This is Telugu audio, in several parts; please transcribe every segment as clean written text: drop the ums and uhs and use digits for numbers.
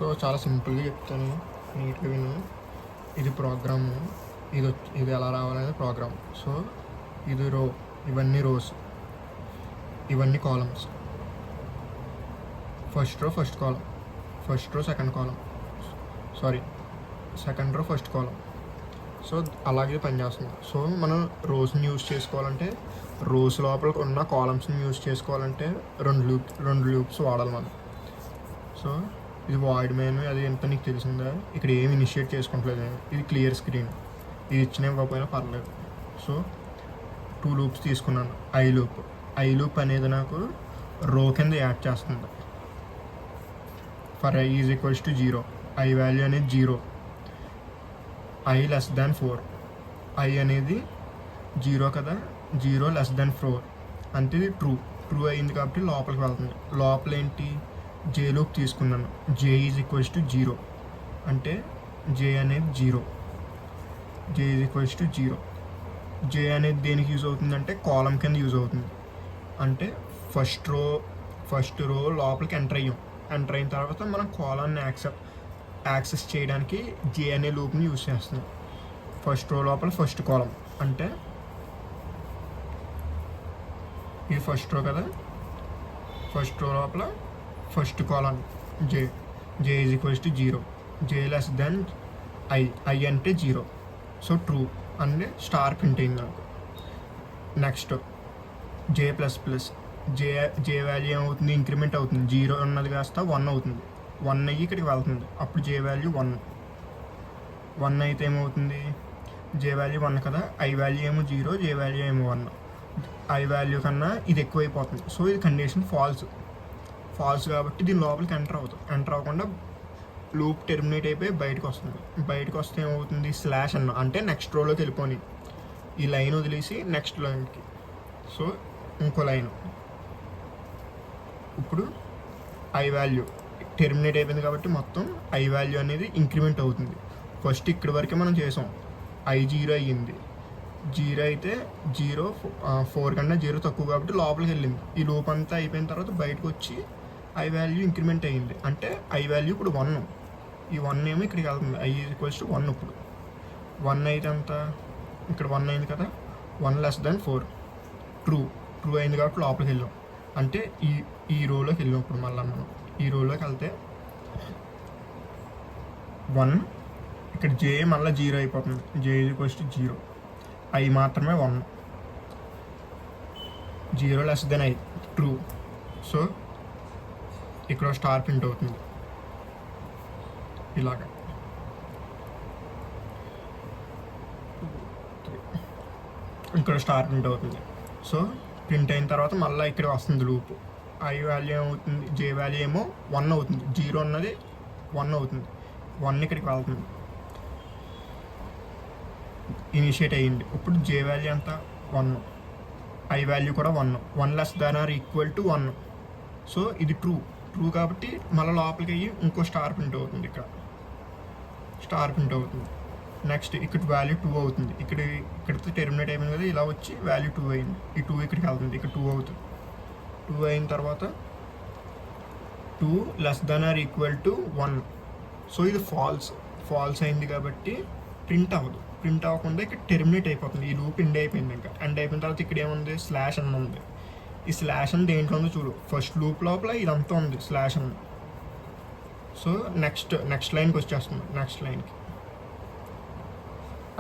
సో చాలా సింపుల్గా చెప్తాను, నీట్గా విను. ఇది ప్రోగ్రాము, ఇది ఎలా రావాలనేది ప్రోగ్రామ్. సో ఇది రో, ఇవన్నీ రోస్, ఇవన్నీ కాలమ్స్. ఫస్ట్ రో ఫస్ట్ కాలం, first row second column, second row first కాలం. సో అలాగే పనిచేస్తుంది. సో మనం రోస్ని యూజ్ చేసుకోవాలంటే, రోస్ లోపల ఉన్న కాలమ్స్ని యూజ్ చేసుకోవాలంటే రెండు లూప్స్ వాడాలి మనం. సో ఇది వాయిడ్ మెయిన్, అది ఎంత నీకు తెలిసిందా? ఇక్కడ ఏమి ఇనిషియేట్ చేసుకుంటలేదు, ఇది క్లియర్ స్క్రీన్. ఇది ఇచ్చిన ఇవ్వకపోయినా పర్లేదు. సో 2 లూప్స్ తీసుకున్నాను. ఐ లూప్ అనేది నాకు రో కింద యాడ్ చేస్తుంది. For I is equals to 0, I value అనేది 0, ఐ లెస్ దాన్ 4. ఐ అనేది 0 కదా, 0 లెస్ దాన్ 4 అంటే ఇది ట్రూ అయింది కాబట్టి లోపలికి వెళ్తుంది. లోపల ఏంటి, జే లూప్ తీసుకున్నాను. జే ఈజ్ ఈక్వల్స్ టు 0 అంటే జే అనేది 0, జే ఈజ్ ఈక్వల్స్ టు 0. జే అనేది దేనికి యూజ్ అవుతుందంటే కాలం కింద యూజ్ అవుతుంది. అంటే ఫస్ట్ రో లోపలికి ఎంటర్ అయిన తర్వాత మనం కాలాన్ని యాక్సెస్ చేయడానికి జే అనే లూప్ని యూజ్ చేస్తున్నాం. ఫస్ట్ రో లోపల ఫస్ట్ కాలం అంటే ఇది ఫస్ట్ రో కదా, ఫస్ట్ రో లోపల first column J is equals to 0, J less than I అంటే 0. సో ట్రూ అంటే స్టార్ ప్రింట్ అయింది నాకు. నెక్స్ట్ జే ప్లస్ జే వాల్యూ ఏమవుతుంది, ఇంక్రిమెంట్ అవుతుంది. 0 ఉన్నది కాస్త 1 అవుతుంది. 1 అయ్యి ఇక్కడికి వెళ్తుంది. అప్పుడు జే వాల్యూ 1 అయితే ఏమవుతుంది, జే వాల్యూ 1 కదా, ఐ వాల్యూ ఏమో 0, జే వాల్యూ ఏమో 1. ఐ వాల్యూ కన్నా ఇది ఎక్కువైపోతుంది. సో ఇది కండిషన్ ఫాల్స్ కాబట్టి దీని లోపలికి ఎంటర్ అవ్వకుండా లూప్ టెర్మినేట్ అయిపోయి బయటకు వస్తే ఏమవుతుంది, స్లాష్ అంటే నెక్స్ట్ రోలోకి వెళ్ళిపోయి ఈ లైన్ వదిలేసి నెక్స్ట్ లైన్కి. సో ఇంకో లైన్. ఇప్పుడు ఐ వాల్యూ టెర్మినేట్ అయిపోయింది కాబట్టి మొత్తం ఐ వాల్యూ అనేది ఇంక్రిమెంట్ అవుతుంది. ఫస్ట్ ఇక్కడి వరకే మనం చేసాం, ఐ 0 అయ్యింది. 0 అయితే 4 కన్నా 0 తక్కువ కాబట్టి లోపలికి వెళ్ళింది. ఈ లూప్ అంతా అయిపోయిన తర్వాత బయటకు వచ్చి ఐ వాల్యూ ఇంక్రిమెంట్ అయ్యింది. అంటే ఐ వాల్యూ ఇప్పుడు 1, ఈ 1 ఏమో ఇక్కడికి వెళ్తుంది. I equals to 1. ఇప్పుడు 1 అయితే అంత, ఇక్కడ 1 అయింది కదా, 1 లెస్ దాన్ 4 ట్రూ అయింది కాబట్టి లోపలికి వెళ్ళాం. అంటే ఈ రోలోకి వెళ్ళాం. ఇప్పుడు మళ్ళీ మనం ఈ రోలోకి వెళ్తే 1, ఇక్కడ జే మళ్ళీ 0 అయిపోతుంది. జే ఈక్వల్స్ టు 0, ఐ మాత్రమే 1, 0 less than I true. So ఇక్కడ స్టార్ ప్రింట్ అవుతుంది ఇలాగా. ఇక్కడ స్టార్ ప్రింట్ అవుతుంది. సో ప్రింట్ అయిన తర్వాత మళ్ళీ ఇక్కడ వస్తుంది లూప్. ఐ వాల్యూ ఏమవుతుంది, జే వాల్యూ ఏమో 1 అవుతుంది. 0 అన్నది 1 అవుతుంది. 1 ఇక్కడికి వెళ్తుంది, ఇనిషియేట్ అయ్యింది. ఇప్పుడు జే వాల్యూ ఎంత, 1, ఐ వాల్యూ కూడా 1 less than or equal to 1. So ఇది ట్రూ కాబట్టి మళ్ళీ లోపలికి అయ్యి ఇంకో స్టార్ ప్రింట్ అవుతుంది. ఇక్కడ స్టార్ ప్రింట్ అవుతుంది. నెక్స్ట్ ఇక్కడ వాల్యూ 2 అవుతుంది. ఇక్కడితో టెర్మినేట్ అయిపోయింది కదా, ఇలా వచ్చి వాల్యూ 2 అయింది. ఈ 2 ఇక్కడికి వెళ్తుంది, ఇక్కడ 2 అవుతుంది. 2 అయిన తర్వాత 2 less than or equal to 1. So ఇది ఫాల్స్ అయింది కాబట్టి ప్రింట్ అవ్వకుండా ఇక్కడ టెర్మినేట్ అయిపోతుంది. ఈ లూప్ ఎండ్ అయిపోయింది. ఎండ్ అయిపోయిన తర్వాత ఇక్కడ ఏముంది, స్లాష్ అని ఉంది. ఈ స్లాష్ అని దేంట్లో ఉందో చూడు, ఫస్ట్ లూప్ లోపల ఇదంతా ఉంది స్లాష్ అని. సో నెక్స్ట్ లైన్కి వచ్చేస్తుంది. నెక్స్ట్ లైన్కి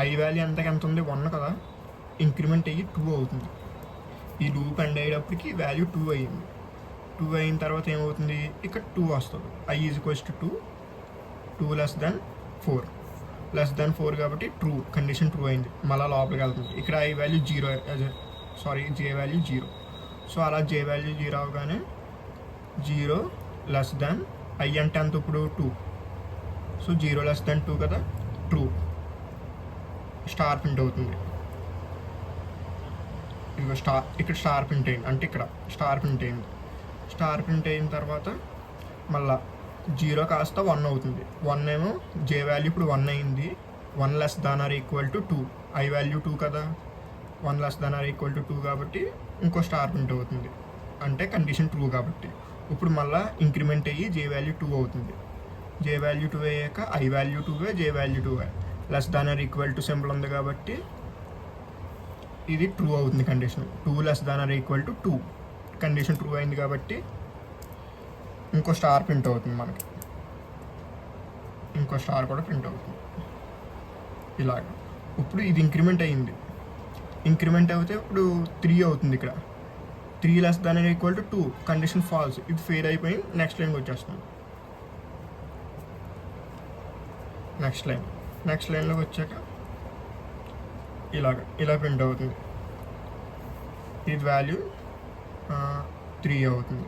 ఐ వాల్యూ ఎంత ఉంది, 1 కదా, ఇంక్రిమెంట్ అయ్యి 2 అవుతుంది. ఈ లూప్ ఎండ్ అయ్యేటప్పటికి వాల్యూ 2 అయ్యింది. 2 అయిన తర్వాత ఏమవుతుంది, ఇక్కడ 2 వస్తుంది. I is equals to 2 less than 4 కాబట్టి కండిషన్ ట్రూ అయింది. మళ్ళీ లోపలికి వెళ్తుంది. ఇక్కడ I value 0, J value 0. So అలా జే వాల్యూ 0 అవగానే 0 లెస్ దాన్ ఐ అంటే అంత ఇప్పుడు 2. సో 0 లెస్ దాన్ 2 కదా, ట్రూ. స్టార్ ప్రింట్ అవుతుంది. ఇక్కడ స్టార్ ప్రింట్ అయింది. అంటే ఇక్కడ స్టార్ ప్రింట్ అయింది. స్టార్ ప్రింట్ అయిన తర్వాత మళ్ళా 0 కాస్త 1 అవుతుంది. 1 ఏమో జే వాల్యూ ఇప్పుడు 1 అయింది. 1 less than or equal to 2, I value 2 కదా, 1 less than or equal to 2 కాబట్టి ఇంకో స్టార్ ప్రింట్ అవుతుంది. అంటే కండిషన్ ట్రూ కాబట్టి ఇప్పుడు మళ్ళీ ఇంక్రిమెంట్ అయ్యి జే వాల్యూ 2 అవుతుంది. జే వాల్యూ 2 అయ్యాక I value 2 J value 2 less than or equal to symbol ఉంది కాబట్టి ఇది ట్రూ అవుతుంది condition. 2 less than or equal to 2 condition true అయింది కాబట్టి ఇంకో స్టార్ ప్రింట్ అవుతుంది మనకి. ఇంకో స్టార్ కూడా ప్రింట్ అవుతుంది ఇలాగ. ఇప్పుడు ఇది ఇంక్రిమెంట్ అయ్యింది. ఇంక్రిమెంట్ అయితే ఇప్పుడు 3 అవుతుంది. ఇక్కడ 3 less than or equal to 2 condition false. ఇది ఫెయిల్ అయిపోయి నెక్స్ట్ లైన్కి వచ్చేస్తుంది. నెక్స్ట్ లైన్లోకి వచ్చాక ఇలా ప్రింట్ అవుతుంది. ఇది వాల్యూ 3 అవుతుంది.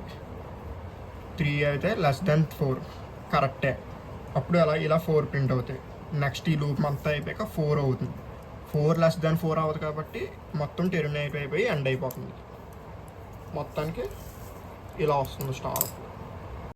3 అయితే లెస్ దాన్ 4 కరెక్టే. అప్పుడు ఇలా 4 ప్రింట్ అవుతాయి. నెక్స్ట్ ఈ లూప్ అంతా అయిపోయాక 4 అవుతుంది. 4 లెస్ దాన్ 4 అవ్వదు కాబట్టి మొత్తం టెర్మినేట్ అయిపోయి ఎండ్ అయిపోతుంది. మొత్తానికి ఇలా వస్తుంది స్టార్.